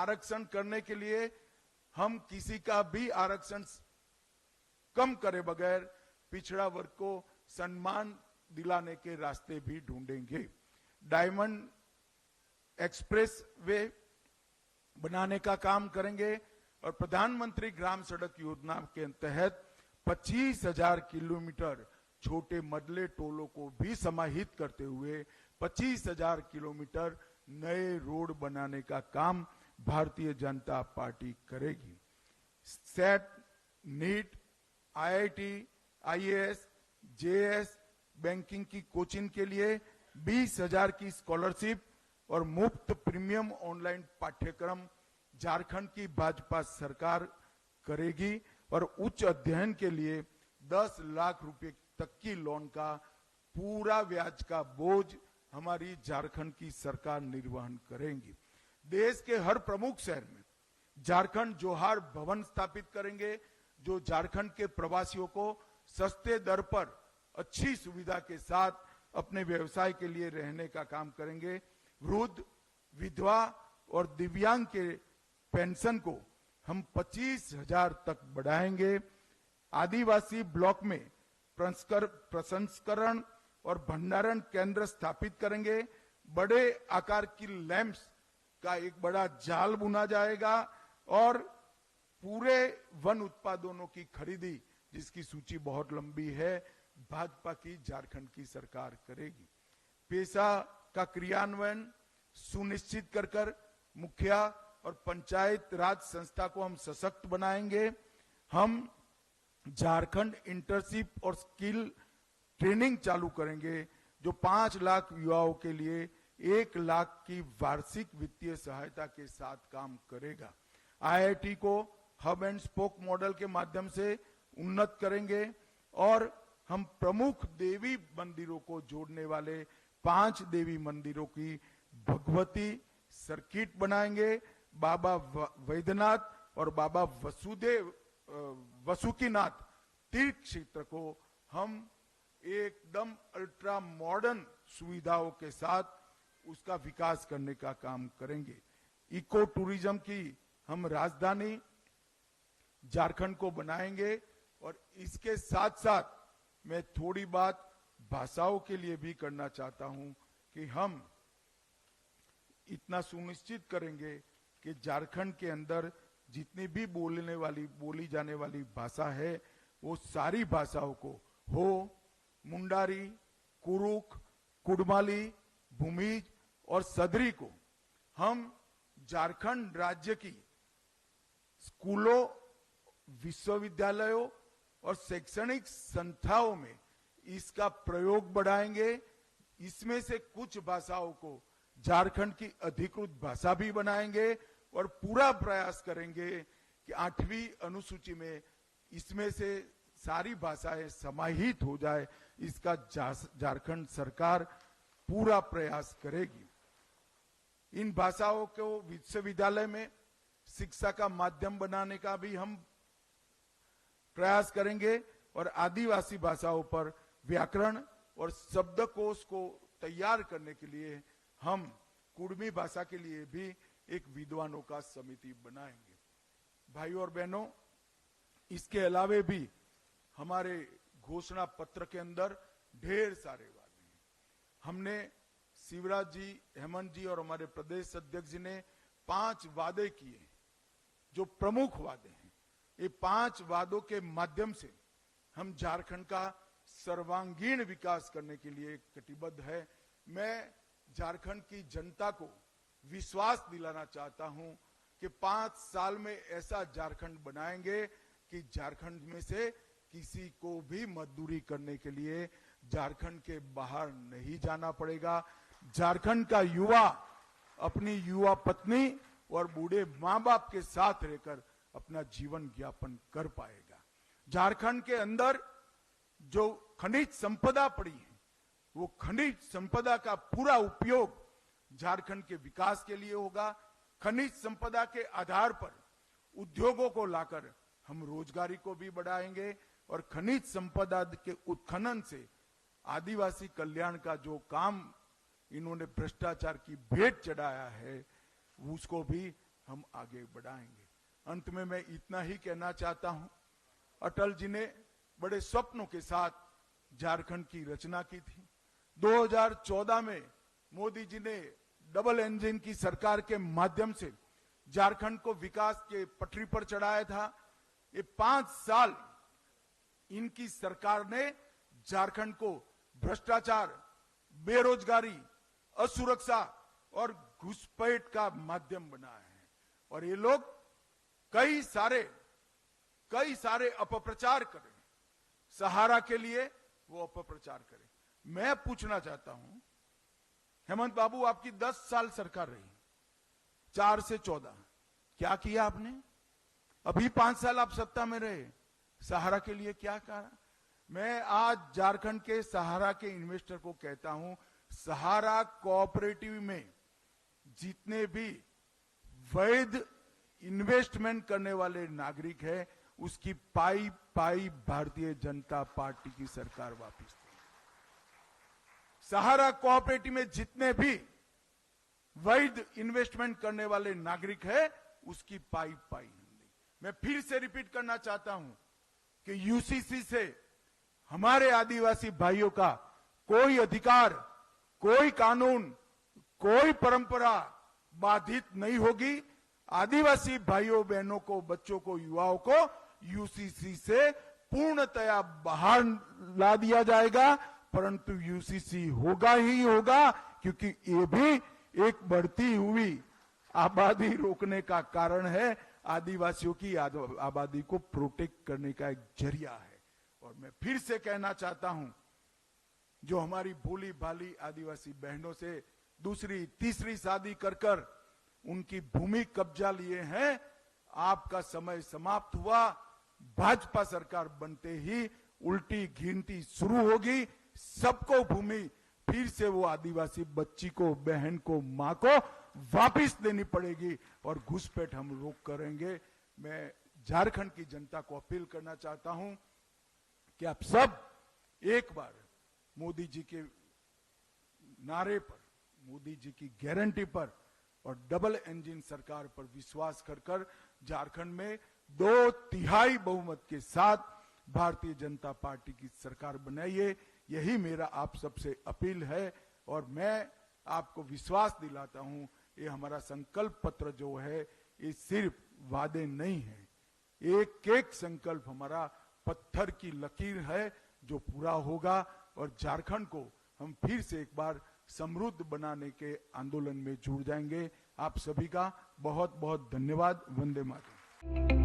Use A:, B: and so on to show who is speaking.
A: आरक्षण करने के लिए हम किसी का भी आरक्षण कम करे बगैर पिछड़ा वर्ग को सम्मान दिलाने के रास्ते भी ढूंढेंगे। डायमंड एक्सप्रेस वे बनाने का काम करेंगे और प्रधानमंत्री ग्राम सड़क योजना के तहत 25,000 किलोमीटर छोटे मदले टोलों को भी समाहित करते हुए 25,000 किलोमीटर नए रोड बनाने का काम भारतीय जनता पार्टी करेगी। SET, NEET, IIT, IAS, JS, banking की कोचिंग के लिए 20,000 की स्कॉलरशिप और मुफ्त प्रीमियम ऑनलाइन पाठ्यक्रम झारखंड की भाजपा सरकार करेगी और उच्च अध्ययन के लिए 10 लाख रुपए तक की लोन का पूरा ब्याज का बोझ हमारी झारखंड की सरकार निर्वहन करेंगी। देश के हर प्रमुख शहर में झारखंड जोहार भवन स्थापित करेंगे, जो झारखंड के प्रवासियों को सस्ते दर पर अच्छी सुविधा के साथ अपने व्यवसाय के लिए रहने का काम करेंगे। वृद्ध, विधवा और दिव्यांग के पेंशन को हम 25,000 तक बढ़ाएंगे। आदिवासी ब्लॉक में प्रसंस्करण और भंडारण केंद्र स्थापित करेंगे। बड़े आकार की लैंप्स का एक बड़ा जाल बुना जाएगा और पूरे वन उत्पादों की खरीदी, जिसकी सूची बहुत लंबी है, भाजपा की झारखंड की सरकार करेगी। पेशा का क्रियान्वयन सुनिश्चित कर मुखिया और पंचायत राज संस्था को हम सशक्त बनाएंगे। हम झारखंड इंटर्नशिप और स्किल ट्रेनिंग चालू करेंगे, जो 5 लाख युवाओं के लिए 1 लाख की वार्षिक वित्तीय सहायता के साथ काम करेगा। आईआईटी को हब एंड स्पोक मॉडल के माध्यम से उन्नत करेंगे और हम प्रमुख देवी मंदिरों को जोड़ने वाले 5 देवी मंदिरों की भगवती सर्किट बनाएंगे। बाबा वैद्यनाथ और बाबा वसुकीनाथ तीर्थ क्षेत्र को हम एकदम अल्ट्रा मॉडर्न सुविधाओं के साथ उसका विकास करने का काम करेंगे। इको टूरिज्म की हम राजधानी झारखंड को बनाएंगे और इसके साथ साथ मैं थोड़ी बात भाषाओं के लिए भी करना चाहता हूं कि हम इतना सुनिश्चित करेंगे कि झारखंड के अंदर जितनी भी बोली जाने वाली भाषा है, वो सारी भाषाओं को हो, मुंडारी, कुरुक, कुडमाली, भूमिज और सदरी को हम झारखंड राज्य की स्कूलों, विश्वविद्यालयों और शैक्षणिक संस्थाओं में इसका प्रयोग बढ़ाएंगे। इसमें से कुछ भाषाओं को झारखंड की अधिकृत भाषा भी बनाएंगे और पूरा प्रयास करेंगे कि 8वीं अनुसूची में इसमें से सारी भाषाएं समाहित हो जाए। इसका झारखंड सरकार पूरा प्रयास करेगी। इन भाषाओं को विश्वविद्यालय में शिक्षा का माध्यम बनाने का भी हम प्रयास करेंगे और आदिवासी भाषाओं पर व्याकरण और शब्दकोश को तैयार करने के लिए हम कुडमी भाषा के लिए भी एक विद्वानों का समिति बनाएंगे। भाइयों और बहनों, इसके अलावे भी हमारे घोषणा पत्र के अंदर ढेर सारे वादे हैं। हमने शिवराज जी, हेमंत जी और हमारे प्रदेश अध्यक्ष जी ने 5 वादे किए, जो प्रमुख वादे हैं। ये 5 वादों के माध्यम से हम झारखंड का सर्वांगीण विकास करने के लिए कटिबद्ध है। मैं झारखंड की जनता को विश्वास दिलाना चाहता हूं कि 5 साल में ऐसा झारखंड बनाएंगे कि झारखंड में से किसी को भी मजदूरी करने के लिए झारखंड के बाहर नहीं जाना पड़ेगा। झारखंड का युवा अपनी युवा पत्नी और बूढ़े मां बाप के साथ रहकर अपना जीवन यापन कर पाएगा। झारखंड के अंदर जो खनिज संपदा पड़ी है, वो खनिज संपदा का पूरा उपयोग झारखंड के विकास के लिए होगा। खनिज संपदा के आधार पर उद्योगों को लाकर हम रोजगारी को भी बढ़ाएंगे और खनिज संपदा के उत्खनन से आदिवासी कल्याण का जो काम इन्होंने भ्रष्टाचार की भेंट चढ़ाया है, उसको भी हम आगे बढ़ाएंगे। अंत में मैं इतना ही कहना चाहता हूं, अटल जी ने बड़े स्वप्नों के साथ झारखंड की रचना की थी। 2014 में मोदी जी ने डबल इंजन की सरकार के माध्यम से झारखंड को विकास के पटरी पर चढ़ाया था। ये 5 साल इनकी सरकार ने झारखंड को भ्रष्टाचार, बेरोजगारी, असुरक्षा और घुसपैठ का माध्यम बनाया है। और ये लोग कई सारे अपप्रचार करें, सहारा के लिए वो अपप्रचार करें। मैं पूछना चाहता हूं, हेमंत बाबू आपकी 10 साल सरकार रही, 4 से 14, क्या किया आपने? अभी 5 साल आप सत्ता में रहे, सहारा के लिए क्या करा? मैं आज झारखंड के सहारा के इन्वेस्टर को कहता हूं, सहारा कोऑपरेटिव में जितने भी वैध इन्वेस्टमेंट करने वाले नागरिक हैं, उसकी पाई पाई भारतीय जनता पार्टी की सरकार वापस देगी। सहारा कोऑपरेटिव में जितने भी वैध इन्वेस्टमेंट करने वाले नागरिक हैं, उसकी पाई पाई हम देंगे। मैं फिर से रिपीट करना चाहता हूं कि यूसीसी से हमारे आदिवासी भाइयों का कोई अधिकार, कोई कानून, कोई परंपरा बाधित नहीं होगी। आदिवासी भाइयों बहनों को, बच्चों को, युवाओं को यूसीसी से पूर्णतया बाहर ला दिया जाएगा, परंतु यूसीसी होगा ही होगा, क्योंकि ये भी एक बढ़ती हुई आबादी रोकने का कारण है, आदिवासियों की आबादी को प्रोटेक्ट करने का एक जरिया है। और मैं फिर से कहना चाहता हूं, जो हमारी भोली भाली आदिवासी बहनों से दूसरी तीसरी शादी कर उनकी भूमि कब्जा लिए हैं, आपका समय समाप्त हुआ। भाजपा सरकार बनते ही उल्टी गिनती शुरू होगी, सबको भूमि फिर से वो आदिवासी बच्ची को, बहन को, मां को वापस देनी पड़ेगी और घुसपैठ हम रोक करेंगे। मैं झारखंड की जनता को अपील करना चाहता हूं कि आप सब एक बार मोदी जी के नारे पर, मोदी जी की गारंटी पर और डबल इंजन सरकार पर विश्वास कर झारखंड में 2/3 बहुमत के साथ भारतीय जनता पार्टी की सरकार बनाइए। यही मेरा आप सबसे अपील है। और मैं आपको विश्वास दिलाता हूं, ये हमारा संकल्प पत्र जो है, ये सिर्फ वादे नहीं है, एक एक संकल्प हमारा पत्थर की लकीर है जो पूरा होगा। और झारखंड को हम फिर से एक बार समृद्ध बनाने के आंदोलन में जुड़ जाएंगे। आप सभी का बहुत बहुत धन्यवाद। वंदे मातरम।